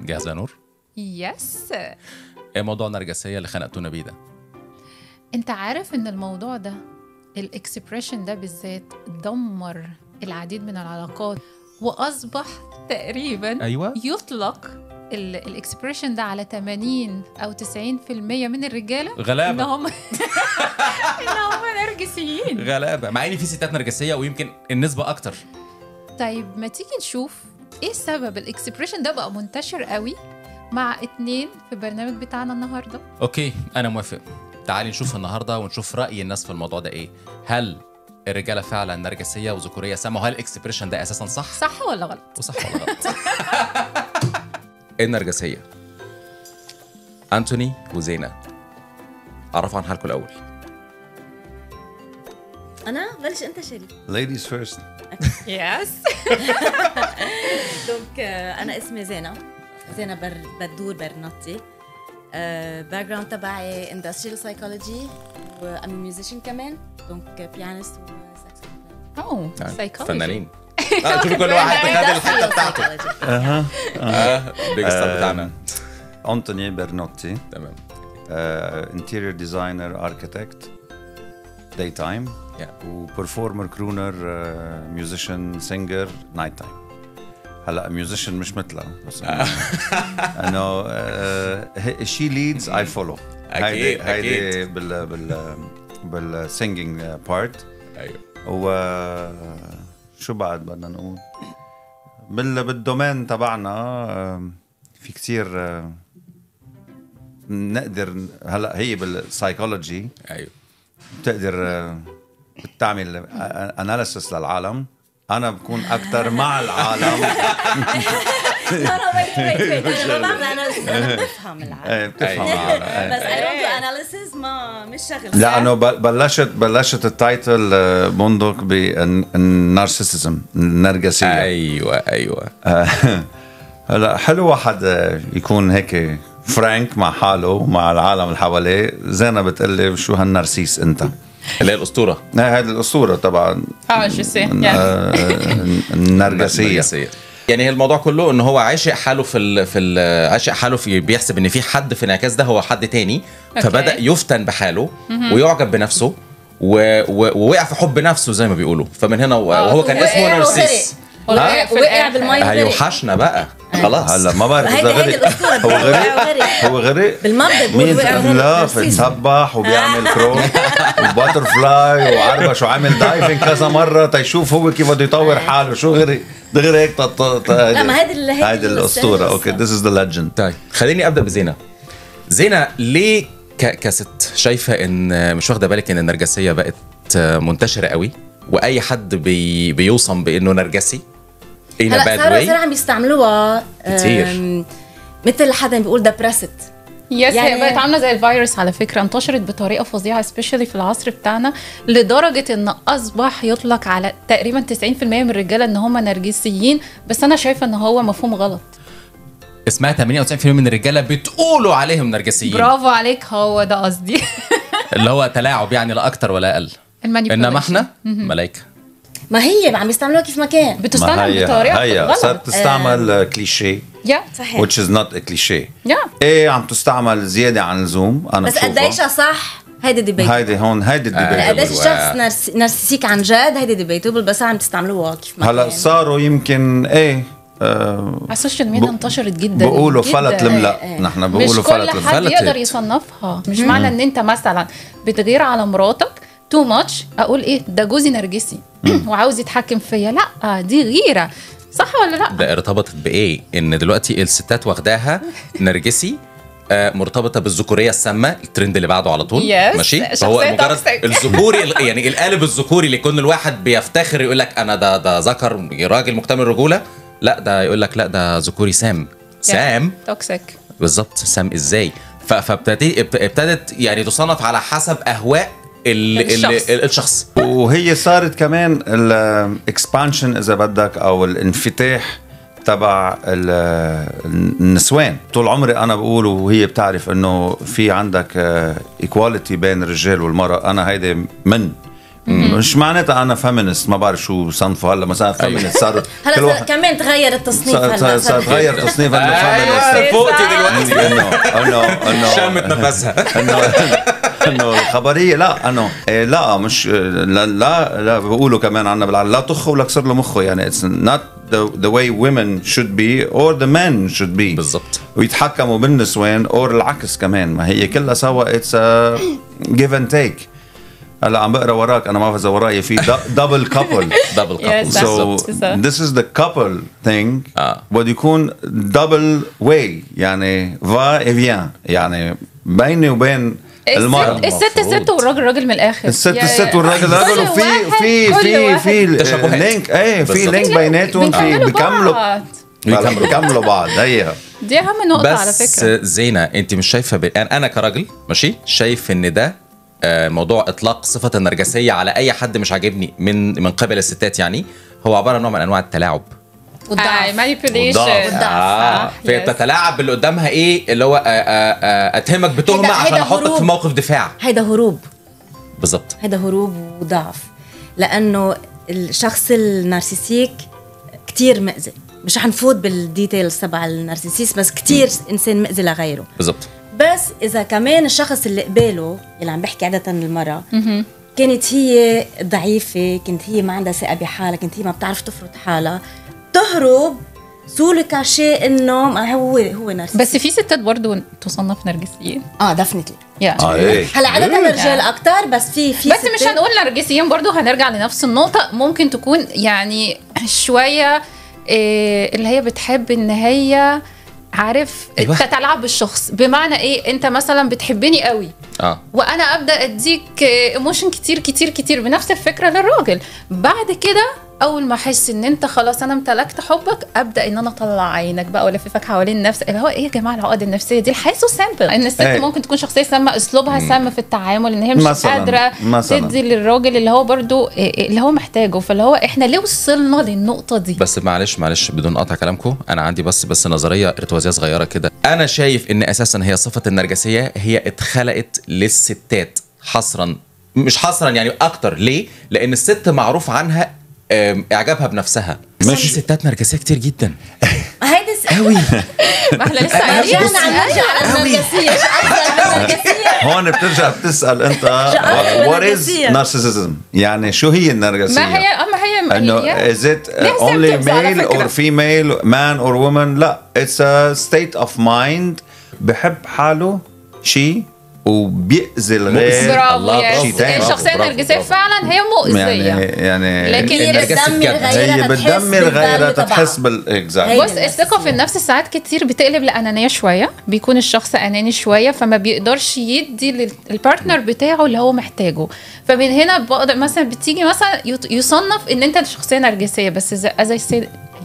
جاهزة يا نور؟ يس. ايه موضوع النرجسية اللي خنقتونا بيه ده؟ انت عارف ان الموضوع ده الاكسبريشن ده بالذات دمر العديد من العلاقات، واصبح تقريبا أيوة. يطلق الاكسبريشن ده على 80 او 90% من الرجاله غلابة ان هم نرجسيين. غلابة، مع ان في ستات نرجسية ويمكن النسبة اكتر. طيب ما تيجي نشوف ايه سبب الاكسبريشن ده بقى منتشر قوي مع 2 في البرنامج بتاعنا النهارده. اوكي انا موافق. تعالي نشوف النهارده ونشوف رأي الناس في الموضوع ده ايه. هل الرجالة فعلا نرجسية وذكورية سامة؟ وهل الاكسبريشن ده اساسا صح ولا غلط؟ وصح ولا غلط؟ النرجسية أنتوني وزينة، عرفوا عن حالكم الأول. أنا بلش أنت شريف. Ladies first. يس. دونك أنا اسمي زينة بدور برناتي. باك جراوند تبعي industrial psychology و I'm a musician كمان. دونك pianist و saxophone. فنانين. شوفوا كل واحد خد الحتة بتاعته. بيج ستار بتاعنا. أنتوني برنوتي. تمام. interior designer architect daytime و performer crooner musician singer nighttime. هلا musician مش مثله بس انه she leads I follow. هيدي بال singing part. ايوه. شو بعد بدنا نقول بالدومين تبعنا في كتير نقدر. هلا هي بالسايكولوجي. ايوه. بتقدر بتعمل اناليسيس للعالم. انا بكون اكثر مع العالم. أنا بفهم العالم. بتفهم العالم. بس I don't do analysis ما مش شغل. لأنه بلشت التايتل بندق بالنارسيسيزم، النرجسية. ايوه. هلا حلو واحد يكون هيك فرانك مع حاله ومع العالم اللي حواليه. زينة بتقلي شو هالنرسيس انت؟ اللي هي الأسطورة. هذه الأسطورة طبعا. النرجسية. يعني الموضوع كله ان هو عاشق حاله عاشق حاله بيحسب ان في حد في انعكاس ده هو حد تاني. فبدأ يفتن بحاله ويعجب بنفسه ووقع في حب نفسه زي ما بيقولوا. فمن هنا وهو كان اسمه نارسيس. وقع بالمي. هيوحشنا بقى خلاص. هلا ما بعرف اذا غرق. هو غرق بالمبدأ. لا فتسبح وبيعمل كرول وباتر فلاي وعربش وعامل دايفنج كذا مرة تيشوف هو كيف بده يطور حاله. شو غرق دغري هيك. لا ما هيدي الأسطورة. اوكي this is the legend. طيب خليني ابدا بزينة. زينة ليه كست شايفة ان مش واخدة بالك ان النرجسية بقت منتشرة قوي واي حد بيوصم بانه نرجسي؟ هلا صار عم يستعملوها كتير. مثل حدا بيقول دبرست. يس يعني هي بقت عامله زي الفيروس على فكره، انتشرت بطريقه فظيعه سبيشالي في العصر بتاعنا، لدرجه ان اصبح يطلق على تقريبا 90% من الرجاله ان هم نرجسيين. بس انا شايفه ان هو مفهوم غلط. اسمها 98% من الرجاله بتقولوا عليهم نرجسيين. برافو عليك، هو ده قصدي. اللي هو تلاعب يعني، لا اكتر ولا اقل. انما احنا ملايكه. ما هي عم يستعملوها كيف ما كان. بتستعمل بطريقه غلط. صارت تستعمل كليشيه. صحيح. which is not a cliché. ايه عم تستعمل زياده عن اللزوم. انا بس قديش صح هيدي ديبيت. هيدي الديبيت. قديش الشخص نارسيسيك عن جد هيدي ديبيتبل. بس عم تستعملوها كيف ما هلا صاروا يمكن ايه على السوشيال ميديا انتشرت جدا. بقولوا فلت الملا. نحن بقولوا فلت الملا. مش كل حد يقدر يصنفها. مش معنى ان انت مثلا بتغير على مراتك تو ماتش اقول ايه ده جوزي نرجسي وعاوز يتحكم فيا. لا دي غيره. صح ولا لا؟ ده ارتبطت بايه؟ ان دلوقتي الستات واخداها نرجسي مرتبطه بالذكوريه السامه، الترند اللي بعده على طول. ماشي. فهو مجرد الذكوري يعني القالب الذكوري اللي كل الواحد بيفتخر يقول لك انا ده ذكر راجل مكتمل رجوله. لا ده يقول لك لا ده ذكوري سام. سام توكسيك بالظبط. سام ازاي؟ فابتدت يعني تصنف على حسب اهواء الشخص. وهي صارت كمان الاكسبانشن اذا بدك او الانفتاح تبع النسوان. طول عمري انا بقول وهي بتعرف انه في عندك ايكواليتي بين الرجال والمرأة. انا هيدي مش معناتها انا فيمينست، ما بعرف شو صنفه هلا مثلا فيمينست صار هلا كمان تغير التصنيف، هلا صار تغير تصنيف انه فيمينست فوقتي دلوقتي انه شمت نفسها انه الخبريه لا انه لا مش لا بيقولوا كمان عنا بالعالم لا طخه ولا كسر له مخه، يعني it's not the way women should be or the men should be بالضبط، ويتحكموا بالنسوان or العكس كمان، ما هي كلها سوا it's a give and take. هلا عم بقرا وراك انا ما بعرف اذا وراي في double couple so this is the couple thing بده يكون double way يعني va et vient، يعني بيني وبين المرأة الست ست والراجل راجل من الاخر، الست والراجل راجل، وفي لينك في لينك بيناتهم، في بيكملوا بعض. هي دي اهم نقطة على فكرة. بس زينة انت مش شايفة انا كراجل ماشي شايف ان ده موضوع اطلاق صفة النرجسية على اي حد مش عاجبني من قبل الستات، يعني هو عبارة عن نوع من انواع التلاعب manipulation. بتتلاعب باللي قدامها، ايه اللي هو اتهمك بتهمة عشان احطك في موقف دفاع. هيدا هروب بالظبط، هيدا هروب وضعف، لانه الشخص النارسيسيك كتير مأذي. مش حنفوت بالديتيلز تبع النارسيسيس، بس كتير انسان مأذي لغيره. بالظبط. بس اذا كمان الشخص اللي قباله اللي عم بحكي عادة المرأة كانت هي ضعيفة، كانت هي ما عندها ثقة بحالها، كانت هي ما بتعرف تفرض حالها، تهرب سولو كاشي انه هو نرجسي. بس في ستات برضو تصنف نرجسيين. دفنتلي هلا عادة الرجال اكتر، بس في بس مش هنقول نرجسيين برضو، هنرجع لنفس النقطة. ممكن تكون يعني شوية اللي هي بتحب ان هي عارف تتلاعب بالشخص، بمعنى ايه؟ انت مثلا بتحبني قوي وانا ابدا اديك ايموشن كتير كتير كتير، بنفس الفكره للراجل. بعد كده اول ما احس ان انت خلاص انا امتلكت حبك، ابدا ان انا اطلع عينك بقى والففك حوالين نفسك، اللي هو ايه يا جماعه العقد النفسيه دي الحياه سامبل، ان الست ممكن تكون شخصيه سامه، اسلوبها سام في التعامل، ان هي مش قادره تدي للراجل اللي هو برضو اللي هو محتاجه. فاللي هو احنا ليه وصلنا للنقطه دي؟ بس معلش بدون قطع كلامكم، انا عندي بس نظريه ارتوازيه صغيره كده. انا شايف ان اساسا هي صفه النرجسيه هي اتخلقت للستات حصرا، مش حصرا يعني اكتر. ليه؟ لان الست معروف عنها اعجابها بنفسها. ماشي، ستات نرجسيه كتير جدا هيدا قوي. ما احنا لسه رجعنا على النرجسيه. هون بترجع بتسال انت what is narcissism، يعني شو هي النرجسيه؟ ما هي انه is it only male or female, man or woman؟ لا، it's a state of mind، بحب حاله شيء وبيأذي الغير. الله، الشخصية النرجسية فعلا هي مؤذية، يعني لكن هي بتدمر غيرها تحس بص، الثقة في النفس ساعات كتير بتقلب لأنانية شوية، بيكون الشخص أناني شوية فما بيقدرش يدي للبارتنر بتاعه اللي هو محتاجه. فمن هنا بقدر مثلا بتيجي مثلا يصنف ان انت شخصية نرجسية. بس زي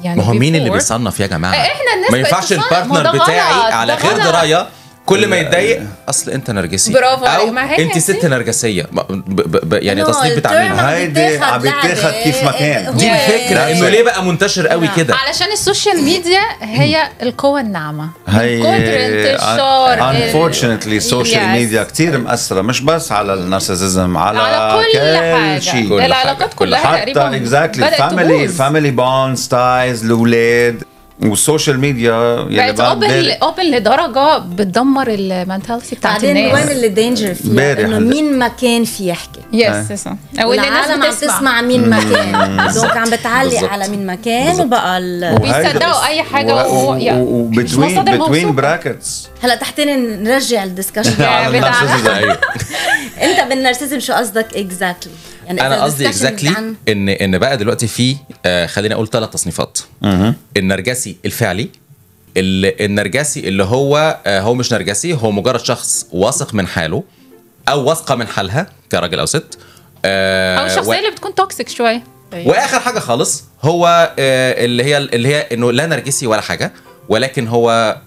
يعني ما هو مين اللي بيصنف يا جماعة؟ احنا الناس ما ينفعش البارتنر بتاعي على غير دراية كل ما يتضايق اصل انت نرجسي، برافو او انت ست نرجسيه، يعني تصنيف بتاع مين؟ هيدي عم بيتاخد كيف ما كان. دي الفكره، انه ليه بقى منتشر قوي كده؟ علشان السوشيال ميديا هي القوه الناعمه، هي unfortunately السوشيال ميديا كتير مأثره، مش بس على النارسيسيزم، على كل شيء، العلاقات كلها تقريبا حتى الفاميلي بوندز، تايز، الاولاد، والسوشيال ميديا بقت اوبن لدرجه بتدمر المنتاليتي بتاعت الناس. وين اللي دينجر فيها؟ انه مين ما كان في يحكي، يس او العالم عم تسمع مين ما كان، دونك عم بتعلق على مين ما كان، وبقى بيصدقوا اي حاجه وبتوين براكتس. هلا تحتين نرجع الدسكشن انت بالنارسيزم شو قصدك اكزاكتلي؟ يعني انا قصدي اكزاكتلي ان بقى دلوقتي في خلينا اقول 3 تصنيفات. النرجسي الفعلي، النرجسي اللي هو مش نرجسي، هو مجرد شخص واثق من حاله او واثقه من حالها كراجل او ست، او الشخصيه اللي بتكون توكسيك شويه. واخر حاجه خالص هو اللي هي انه لا نرجسي ولا حاجه، ولكن هو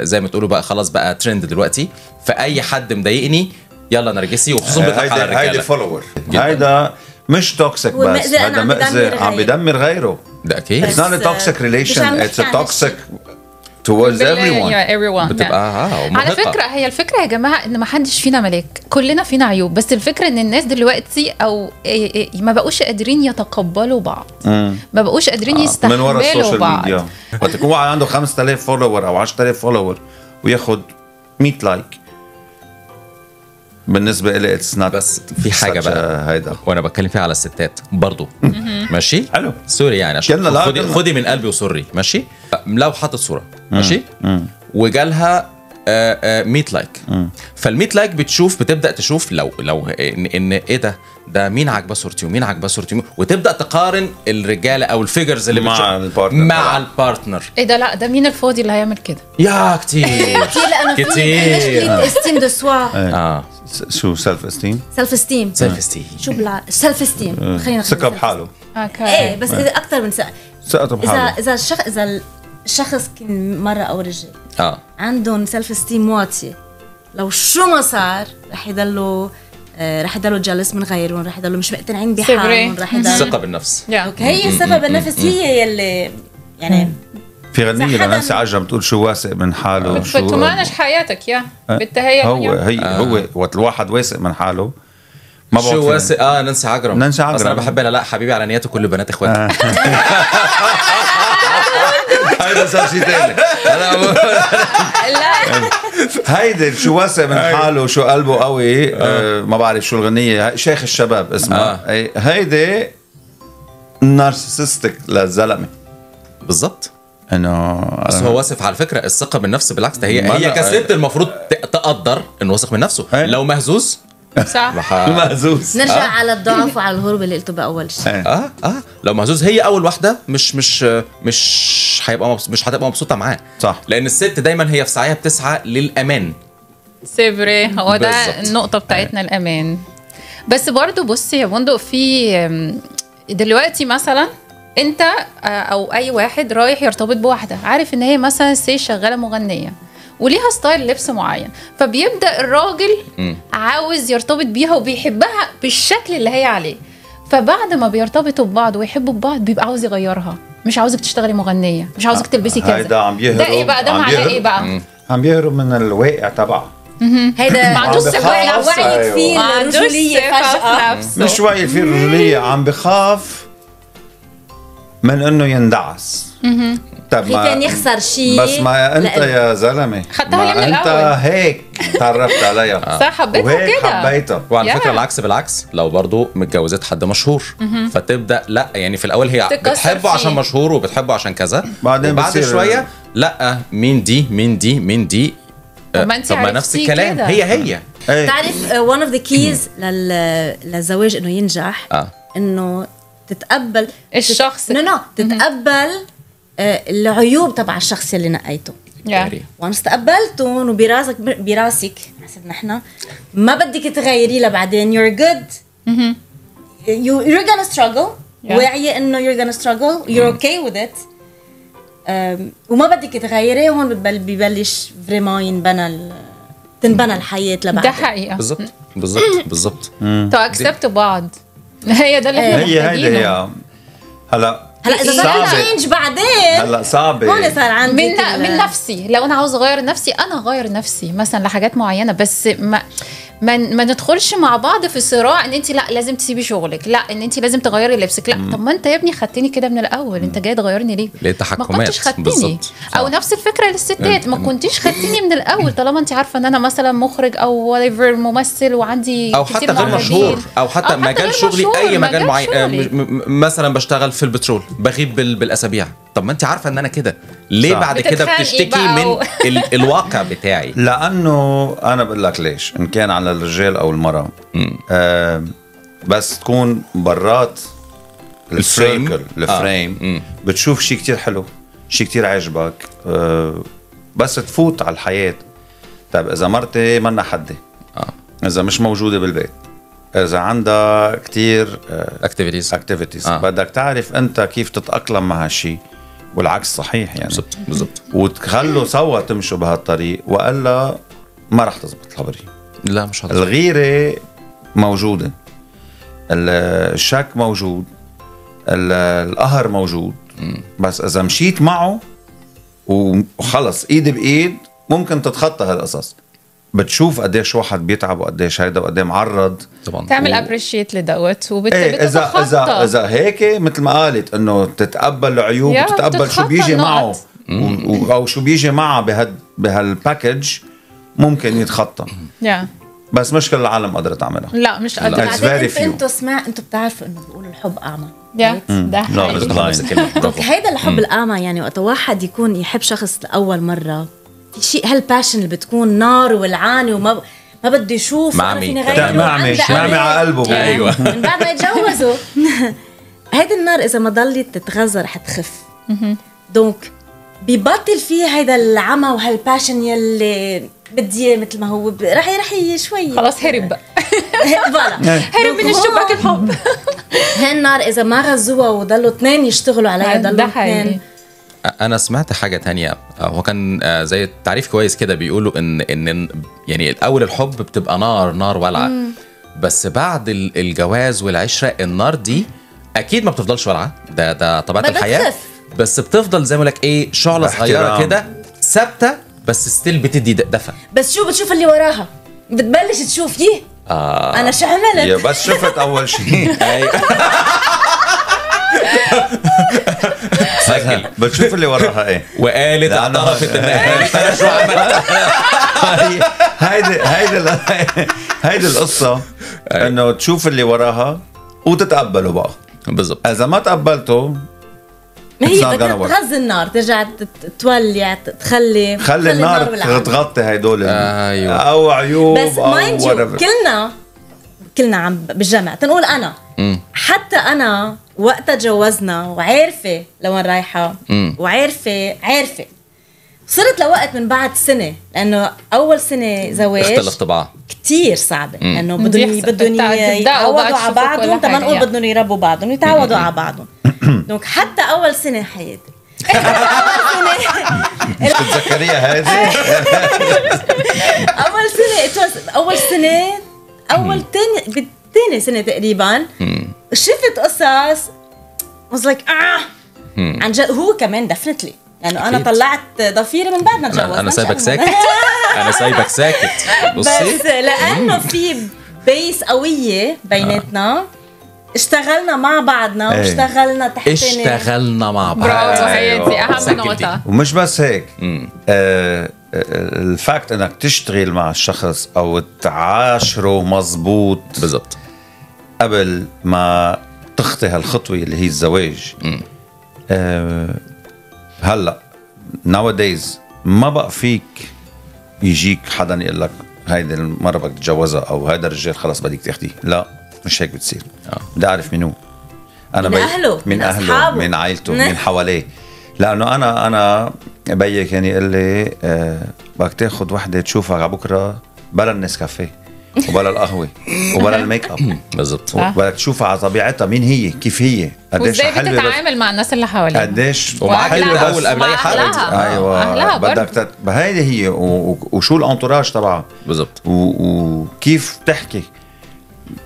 زي ما تقولوا بقى خلاص بقى ترند دلوقتي، فاي حد مضايقني يلا نرجسي، وخصوصا بتاع على الرجاله. هيدا فولوور، هيدا مش توكسيك بس، هذا مأذي عم بدمر غيره. ده اكيد it's not a toxic relation, it's a toxic towards everyone. بتبقى على فكره هي الفكره يا جماعه ان ما حدش فينا ملاك، كلنا فينا عيوب، بس الفكره ان الناس دلوقتي او ما بقوش قادرين يتقبلوا بعض، ما بقوش قادرين يستحملوا من ورا السوشيال بعض. ميديا وقت يكون واحد عنده 5000 فولور او 10000 فولور وياخد 100 لايك، بالنسبه لي اتس نوت. بس في حاجه بقى هيدا وانا بتكلم فيها على الستات برضو ماشي حلو سوري يعني عشان خدي من قلبي وسري ماشي. لو حطت صوره ماشي وجالها 100 لايك، فال100 لايك بتبدا تشوف لو ان ايه ده مين عاجباه صورتي ومين عاجباه صورتي، وتبدا تقارن الرجاله او الفيجرز اللي مع البارتنر. ايه ده؟ لا ده مين الفاضي اللي هيعمل كده؟ يا كتير كتير استيم دو سوا. شو سيلف استيم شو بلا سيلف استيم خلينا ثقه بحاله. ايه بس اذا اكثر من ثقته بحاله، اذا الشخص كان مرة أو رجل عندهم سيلف استيم واطي، لو شو ما صار رح يضلوا جالس من غيرهم، رح يضلوا مش مقتنعين بحالهم، رح يضلوا الثقة بالنفس. هي الثقة بالنفس هي يلي يعني في غنية لنانسي عجرم بتقول شو واثق من حاله شو بتمانش حياتك يا بالتهيئة. هو وقت الواحد واثق من حاله ما شو واثق. نانسي عجرم انا بحبها. لا حبيبي على نياته كل بنات اخواتي. هيدا صار شيء ثاني. هيدا شو واثق من حاله شو قلبه قوي. ما بعرف شو الغنية، شيخ الشباب اسمها. هيدا نارسيستيك للزلمة بالضبط. انه بس هو واثق على فكرة. الثقة بالنفس بالعكس هي كست المفروض تقدر انه واثق من نفسه. لو مهزوز صح مهزوز نرجع على الضعف وعلى الهروب اللي قلته بأول شيء. لو مهزوز هي اول واحدة مش هتبقى مبسوطة معاه. صح، لان الست دايما هي في سعيها بتسعى للامان. سيبري هو ده النقطة بتاعتنا الأمان. بس برضو بصي يا بندق، في دلوقتي مثلا انت او اي واحد رايح يرتبط بواحدة عارف ان هي مثلا شغالة مغنية وليها ستايل لبس معين، فبيبدأ الراجل عاوز يرتبط بيها وبيحبها بالشكل اللي هي عليه، فبعد ما بيرتبطوا ببعض ويحبوا ببعض بيبقى عاوز يغيرها، مش عاوزك تشتغلي مغنية، مش عاوزك تلبسي كذا. ده ايه بقى؟ ده معناه ايه بقى؟ عم يهرب من الواقع تبعه. هيدا ما عندوش ثقة، وعي فيه الرجولية فجأة، مش وعي فيه الرجولية، عم بخاف من انه يندعس. طب ما كان يخسر شيء. بس ما انت يا زلمه ما انت هيك تعرفت عليها صح، حبيتها كده حبيتها. وعلى فكره العكس بالعكس، لو برضو متجوزت حد مشهور فتبدا لا يعني في الاول هي بتحبه عشان مشهور وبتحبه عشان كذا، بعدين بعد شويه لا مين دي طب ما نفس الكلام هي تعرف one of the keys للزواج انه ينجح انه تتقبل الشخص تتقبل العيوب تبع الشخص اللي نقيته. وانس تقبلتهم وبراسك حسب نحن ما بدك تغيري لبعدين you're good. you're gonna struggle. واعية انه you're gonna struggle, you're okay with it. وما بدك تغيري، هون ببلش فريمان تنبنى الحياة لبعدين. ده حقيقة. بالضبط تو اكسبت بعض. هي ده اللي احنا محتاجينه. هي هلا اذا صار تشينج بعدين هلا صعبه هون صار عندي من نفسي. لو انا عاوز اغير نفسي انا اغير نفسي مثلا لحاجات معينه، بس ما ندخلش مع بعض في صراع ان انت لا لازم تسيبي شغلك، لا ان انت لازم تغيري لبسك. لا طب ما انت يا ابني خدتني كده من الاول، انت جاي تغيرني ليه تحكمات؟ ما كنتش خدتني. او نفس الفكره للستات، ما كنتيش خدتيني من الاول طالما انت عارفه ان انا مثلا مخرج او whatever ممثل وعندي او حتى غير مشهور او حتى مجال شغلي اي مجال معين. مثلا بشتغل في البترول بغيب بالاسابيع، طب ما انت عارفه ان انا كده ليه بعد كده بتشتكي من الواقع بتاعي؟ لانه انا بقول لك ليش، ان كان على الرجال او المراه بس تكون برات الفريم بتشوف شيء كتير حلو، شيء كتير عجبك، بس تفوت على الحياة. طيب اذا مرتي منا حدي، اذا مش موجودة بالبيت، اذا عندها كتير اكتيفيتيز بدك تعرف انت كيف تتأقلم مع هالشيء، والعكس صحيح يعني. بالضبط وتخلوا سوا تمشوا بهالطريق، والا ما رح تزبط الخبرية. لا مش هتزبط. الغيرة موجودة، الشك موجود، القهر موجود، بس اذا مشيت معه وخلص ايد بايد ممكن تتخطى هالقصص. بتشوف قديش واحد بيتعب وقديش هيدا وقديه معرض طبعا تعمل ابريشيت لدوت اذا هيك مثل ما قالت انه تتقبل العيوب وتتقبل شو بيجي معه او شو بيجي معه بهالباكج ممكن يتخطى. بس مش كل العالم قدرت تعملها. لا مش قادرة. انتوا بتعرفوا انه بيقولوا الحب اعمى. ده هيدا الحب الاعمى يعني وقت واحد يكون يحب شخص لاول مره في شيء هالباشن اللي بتكون نار والعاني وما بده يشوف معمي على قلبه. ايوه من بعد ما يتجوزوا هيدي النار اذا ما ضلت تتغذى رح تخف. دونك بيبطل فيه هيدا العمى وهالباشن يلي بدي مثل ما هو رح شوي خلاص هرب بقى هرب من الشباك الحب. هالنار اذا ما غزوها وضلوا اثنين يشتغلوا عليها ضلوا اثنين. انا سمعت حاجه تانية، هو كان زي تعريف كويس كده بيقولوا ان يعني الاول الحب بتبقى نار ولعه، بس بعد الجواز والعشره النار دي اكيد ما بتفضلش ولعه، ده طبيعه الحياه، بس بتفضل زي ما لك ايه شعله صغيره كده ثابته بس ستيل بتدي دفى. بس شو بتشوف اللي وراها بتبلش تشوف انا شو عملت بس شفت اول شيء بتشوف اللي وراها ايه وقالت اعترفت ان انا شو عملت. هيدي القصه انه تشوف اللي وراها وتتقبله بقى. بالضبط. اذا ما تقبلته ما هي بدها تغذي النار ترجع تولع تخلي النار تغطي هيدول او عيوب بس او كلنا عم بالجمع تنقول انا حتى انا وقت تجوزنا وعارفه لوين رايحه وعارفه صرت لوقت من بعد سنه لانه اول سنه زواج اختلف طبعا كتير صعبه لانه بدهم يتعودوا على بعضهم ما نقول بدهم يربوا بعضهم يتعودوا على بعضهم. دونك حتى اول سنه حياتي مش تتذكريها هذه اول تاني سنه تقريبا شفت قصص was like عن جد هو كمان دفنتلي لانه انا طلعت ضفيري من بعد ما تجوزنا. انا سايبك ساكت انا سايبك ساكت بس لانه في بيس قويه بيناتنا اشتغلنا مع بعضنا واشتغلنا تحتنا اشتغلنا مع بعض. برافو حياتي اهم نقطه. ومش بس هيك الفاكت انك تشتغل مع الشخص او تعاشره مزبوط بالضبط قبل ما تخطي هالخطوه اللي هي الزواج. هلا nowadays ما بقى فيك يجيك حدا يقول لك هيدي المره بدك تتجوزها او هيدا الرجال خلص بدك تاخديه. لا مش هيك بتصير. بدي اعرف منو انا من اهله من عائلته من حواليه. لانه انا بيي كان يقول لي بدك تاخذ وحده تشوفها على بكره بلا النسكافيه وبلا القهوه وبلا الميك اب. بالضبط. بدك تشوفها على طبيعتها مين هي كيف هي قديش حلوه بتتعامل مع الناس اللي حواليها قديش حلوه اول قبل اي حد. ايوه بدك هيدي هي وشو الانتوراج تبعها بالضبط وكيف تحكي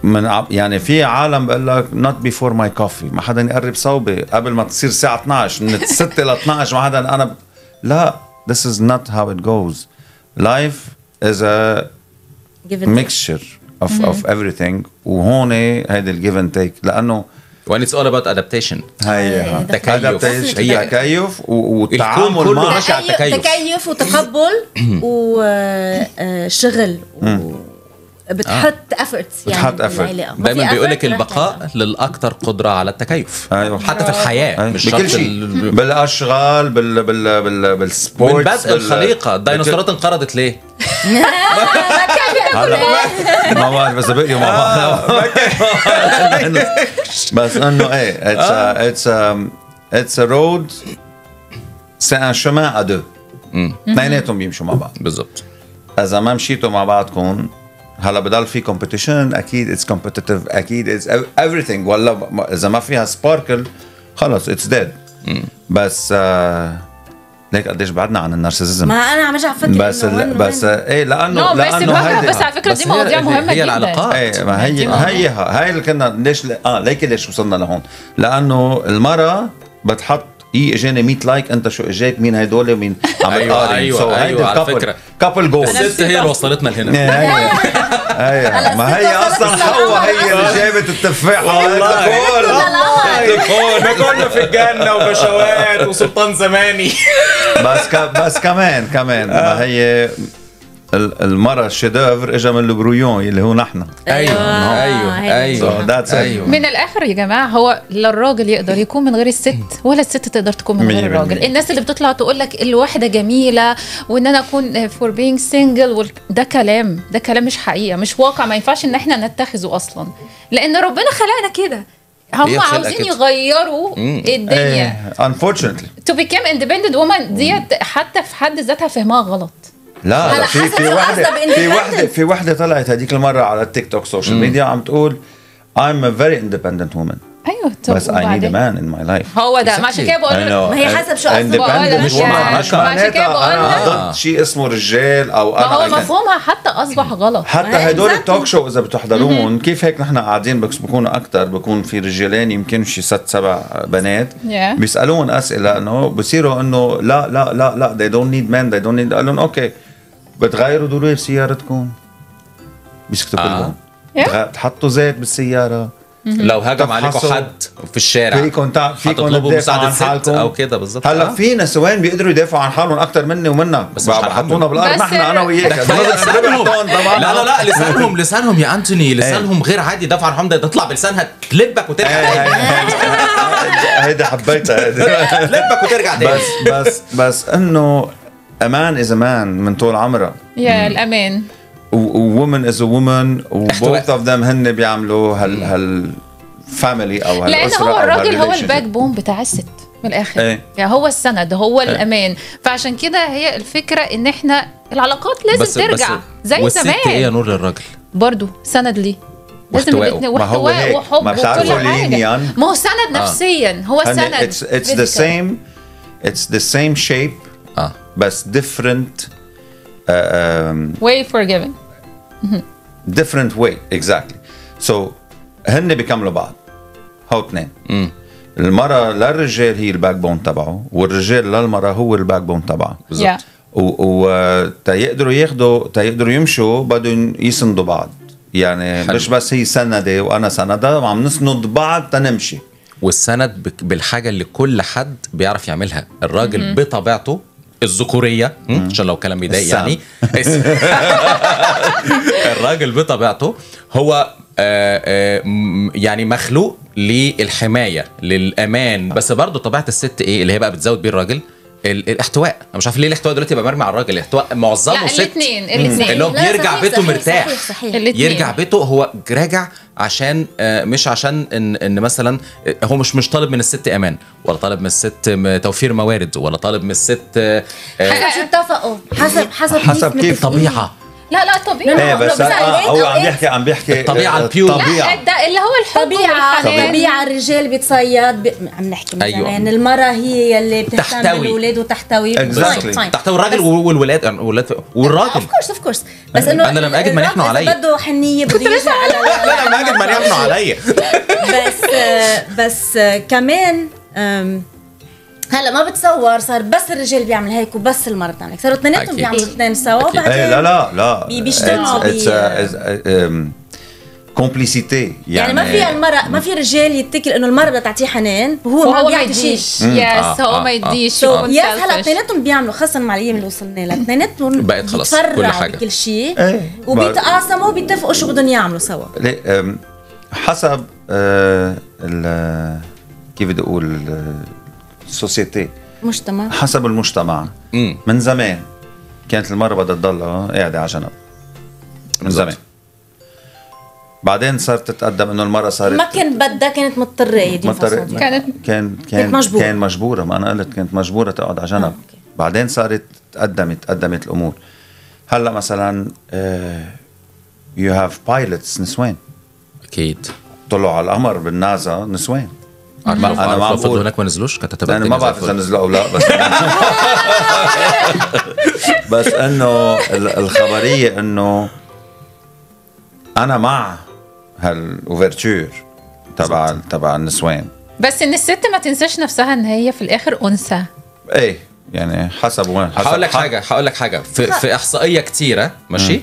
من يعني في عالم بقول لك not before my coffee ما حدا يقرب صوبي قبل ما تصير الساعه 12 من 6 ل 12 ما حدا انا لا this is not how it goes. Life is a mixture of everything وهون هيدا الجيف اند تيك لانه when it's all about adaptation هي تكيف والتعامل مع تكيف وتقبل وشغل بتحط efforts يعني دايما بيقولك البقاء للأكثر قدرة على التكيف. أيوة. حتى في الحياة مش بكل شيء بالأشغال بالسبورتس من بدء الخليقة الديناصورات انقرضت ليه؟ ما بعرف بس بقيوا مع بعض بس انه ايه it's a road c'est un chemin à deux اثنيناتهم بيمشوا مع بعض بالضبط. اذا ما مشيتوا مع بعضكم هلا بضل في competition اكيد it's competitive اكيد it's everything ولا اذا ما فيها سباركل خلص it's dead. بس ليك قديش بعدنا عن النارسيسيزم. ما انا عم افكر بس ايه لانه بس على فكره دي مواضيع مهمه هي العلاقات. ايه ما هي اللي كنا ليش ليك ليش وصلنا لهون لانه المراه بتحط اجاني 100 لايك، انت شو اجاك، مين هدول ومين عم ايوه على فكره كابل جول. الست هي اللي وصلتنا لهنا. ايوه ما هي اصلا حواء هي اللي جابت التفاحه. والله ما كنا في الجنه وبشوات وسلطان زماني. بس كمان ما هي المرة الشيدوفر اجى من البرويون اللي هو نحن. ايوه من الاخر يا جماعه، هو لا الراجل يقدر يكون من غير الست ولا الست تقدر تكون من غير الراجل. الناس اللي بتطلع تقول لك الواحده جميله وان انا اكون فور بينج سنجل، ده كلام مش حقيقه، مش واقع، ما ينفعش ان احنا نتخذه اصلا، لان ربنا خلقنا كده. هم عاوزين يغيروا الدنيا unfortunately to become independent woman. ديت حتى في حد ذاتها فهمها غلط. لا في وحده طلعت هذيك المره على التيك توك سوشيال ميديا عم تقول I'm a very independent woman. ايوه بس I need a man in my life. هو ده ما عشان كده بقول ما هي حسب شو independent woman. عشان كده بقول ضد شيء اسمه رجال او انا. هو مفهومها حتى اصبح غلط. حتى هدول التوك شو اذا بتحضرون كيف هيك نحن قاعدين بس بكونوا اكثر، بكون في رجالين يمكن شي 6-7 بنات بيسالون اسئله انه بصيروا انه لا they don't need men, they don't need. قال لهم اوكي بتغيروا دورير سيارتكم، بيسكتوا كلهم. تحطوا زيت بالسياره، لو هجم عليكم حد في الشارع فيكم تطلبوا مساعدة ست او كده بالظبط. هلا في نسوان بيقدروا يدافعوا عن حالهم اكثر مني ومنك، بس بحطونا بالارض نحن انا وياك. لا لسانهم يا انتوني، لسانهم غير عادي. دافع عن حمده تطلع بلسانها تلبك وترجع. هيدا حبيتها تلبك وترجع تاني. بس انه امان از امان من طول عمرها. يا الامان وومن از وومن، وبوث اوف ذم هن بيعملوا فاميلي او هالاسره. لان هو الراجل هو الباك بون بتاع الست من الاخر. يعني هو السند، هو الامان. فعشان كده هي الفكره ان احنا العلاقات لازم ترجع زي والست زمان. ايه يا نور للراجل برضو سند ليه، لازم واحتواء وحب وكل حاجه. ما هو سند نفسيا، هو سند. it's the same shape بس different way for giving. different way exactly. so هن بيكملوا بعض، هو اثنين. المرأة للرجال هي الباك بون تبعه، والرجال للمرأة هو الباك بون تبعه بالضبط. تيقدروا يمشوا بدهم يسندوا بعض. يعني مش بس هي سندة وانا سندة، وعم نسند بعض تنمشي. والسند بالحاجة اللي كل حد بيعرف يعملها. الراجل بطبيعته الذكورية، عشان لو كلام بيضايق يعني الراجل بطبيعته هو يعني مخلوق للحماية للأمان. بس برضو طبيعة الست ايه اللي هي بقى بتزود بيه الراجل؟ الاحتواء. انا مش عارف ليه الاحتواء دلوقتي يبقى مرمي على الراجل. الاحتواء معظمه ست. الاثنين اللي هو بيرجع بيته مرتاح. صحيح. يرجع بيته هو راجع عشان مش عشان ان مثلا هو مش طالب من الست امان، ولا طالب من الست توفير موارد، ولا طالب من الست حسب اتفقوا حسب كيف طبيعة. لا طبيعي. بس هو عم بيحكي الطبيعة البيور. لا ده اللي هو الحب والحنان. طبيعة الرجال بيتصيد عم نحكي مثلا يعني المرأة هي اللي بتهتم بالولاد وتحتوي تحتوي الراجل والولاد والراجل. اوف كورس بس انه انا لم اجد من يحنوا عليا. بده حنية بده يجي على انا لم اجد من يحنوا عليا. بس كمان هلا ما بتصور صار بس الرجال بيعمل هيك وبس المرأة بتعمل هيك، صاروا اثنيناتهم بيعملوا اثنين سوا. بعدين لا بيجتمعوا كومبليسيتي. يعني ما في المرأة ما في رجال يتكل انه المرأة بدها تعطيه حنان وهو ما بيعطي شيء. يس هو ما يديش. يس هلا اثنيناتهم بيعملوا، خاصة مع الايام اللي وصلنا لها اثنيناتهم بقت خلص كل حاجة بكل شيء وبيتقاسموا وبيتفقوا شو بدهم يعملوا سوا. حسب كيف بدي اقول السوسيتي، مجتمع. حسب المجتمع. من زمان كانت المرأة بدها تضل قاعدة على جنب من زمان. بعدين صارت تتقدم انه المرأة صارت ما كان بدها، كانت مضطرة. كان مجبورة. ما انا قلت كانت مجبورة تقعد على جنب. بعدين صارت تقدمت الامور. هلا مثلا you have pilots نسوان. اكيد طلعوا على القمر بالنازا نسوان. انا ما بقول هناك ما نزلوش. انا ما بعرف اذا نزلوا او لا، بس انه الخبريه انه انا مع هالاوفرتور تبع النسوان. بس ان الست ما تنساش نفسها ان هي في الاخر انثى. ايه يعني حسب وين. هقول لك حاجه في احصائيه كتيره ماشي.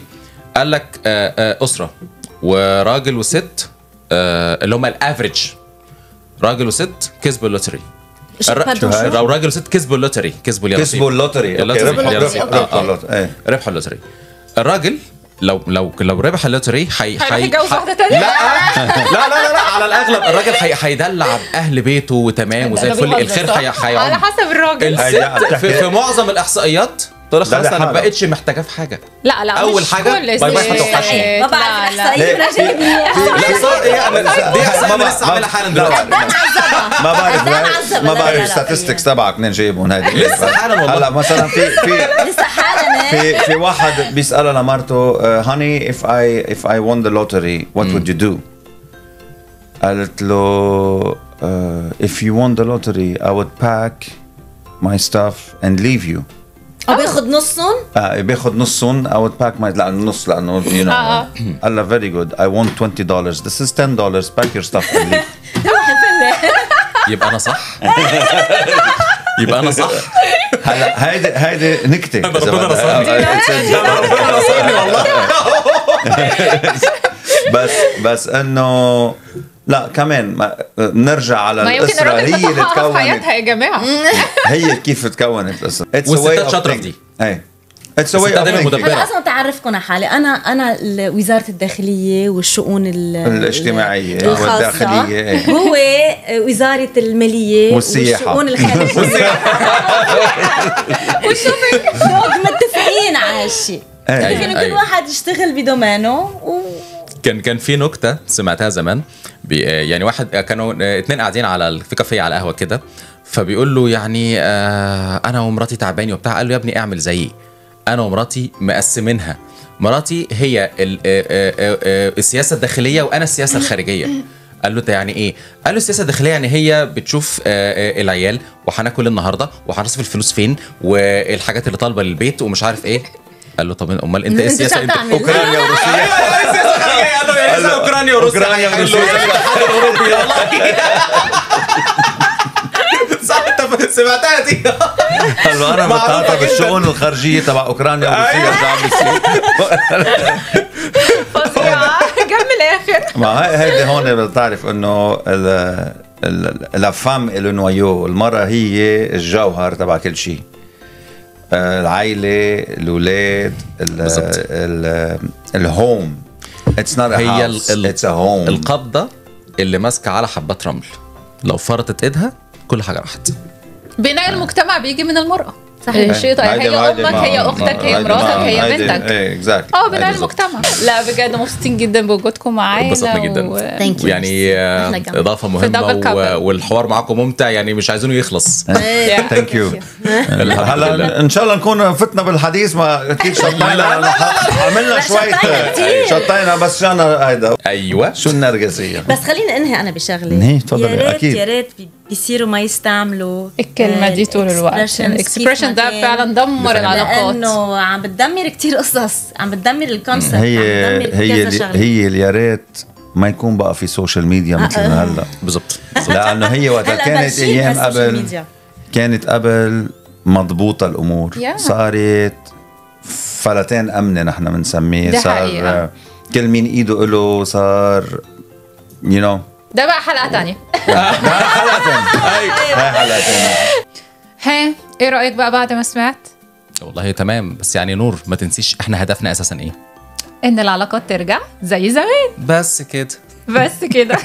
قال لك اسره وراجل وست اللي هم الافريج، راجل وست كسبوا اللوتري. لو راجل وست كسبوا اللوتري، كسبوا اللوتري ربحوا اللوتري. الراجل لو ربح اللوتري هيتجوز واحده ثانيه. لا على الاغلب الراجل هيدلع اهل بيته وتمام وزي الفل، الخير هيعم على حسب الراجل. الست في معظم الاحصائيات تقول خلاص انا ما بقتش محتاجه في حاجه. لا اول حاجه باي باي هتوحشني. ما بعرف الاحصائيه دي احصائيه انا لسه عاملها حالا دلوقتي. ما بعرف statistics تبعك منين جايبهم هذه لسه حالا والله. هلا مثلا لسه حالا في واحد بيسألها لمرته honey if I won the lottery what would you do؟ قالت له if you won the lottery I would pack my stuff and leave you. بياخد نصهم؟ بياخد نصهم. I would pack my النص لأنه you know. قال لها very good I won $20 this is $10 pack your stuff and leave. يبقى أنا صح. هلا هيدي نكتة. ربنا رصاني والله. بس إنه لا كمان نرجع على الأسرة هي اللي تكونت حياتها يا جماعة. هي كيف تكونت الأسرة. والستات شاطرة في دي. أنا أصلا تعرفكم على حالي. أنا وزارة الداخلية والشؤون الاجتماعية والداخلية. هو وزارة المالية والشؤون الخارجية. متفقين على هالشيء. كل واحد يشتغل بدومانه. كان في نكتة سمعتها زمان يعني واحد كانوا اتنين قاعدين في كافيه على قهوة كده، فبيقول له يعني أنا ومراتي تعباني وبتاع. قال له يا ابني اعمل زيي، أنا ومراتي مقسمينها، مراتي هي السياسة الداخلية وأنا السياسة الخارجية. قال له ده يعني ايه؟ قال له السياسه الداخليه يعني هي بتشوف العيال وهناكل النهارده وهنصرف الفلوس فين والحاجات اللي طالبه للبيت ومش عارف ايه. قال له طب امال انت ايه السياسه؟ انت اوكرانيا وروسيا. السياسه الخارجيه. قال له يا ريت اوكرانيا وروسيا. الاتحاد الاوروبي والله. صح انت سمعتها دي. قال له انا متعاطى بالشؤون الخارجيه تبع اوكرانيا وروسيا. شو عم بيصير؟ فظيعه جنب الاخر. ما هيدي هون بتعرف انه الافام النويو، المراه هي الجوهر تبع كل شيء. العائله، الاولاد، الهوم. اتس نوت ا هاوس، اتس ا هوم. القبضه اللي ماسكه على حبات رمل لو فرطت ايدها كل حاجه راحت. بناء المجتمع بيجي من المراه. صحيح. شيء طيب. هي امك، هي اختك، هي مراتك، هي بنتك. بناء المجتمع. لا بجد مبسوطين جدا بوجودكم معانا. انبسطنا جدا يعني اضافه مهمه والحوار معاكم ممتع يعني مش عايزينه يخلص. ثانك يو. هلا ان شاء الله نكون فتنا بالحديث. ما اكيد شطينا عملنا شويه شطينا بس شان هيدا. ايوه شو النرجسيه. بس خليني انهي انا بشغله. تفضلي. اكيد يا ريت بيصيروا ما يستعملوا الكلمه دي طول الوقت. الاكسبريشن ده فعلا دمر العلاقات، لانه عم بتدمر كتير قصص، عم بتدمر الكونسبت. هي يا ريت ما يكون بقى في سوشيال ميديا مثل هلا. بالضبط. لانه هي وقتها كانت ايام قبل، كانت قبل مضبوطه الامور. صارت فلتين امنه نحن بنسميه. صار كل مين ايده له صار ده بقى حلقه ثانيه. ها ايه رايك بقى بعد ما سمعت؟ والله تمام. بس يعني نور ما تنسيش احنا هدفنا اساسا ايه؟ ان العلاقات ترجع زي زمان. بس كده.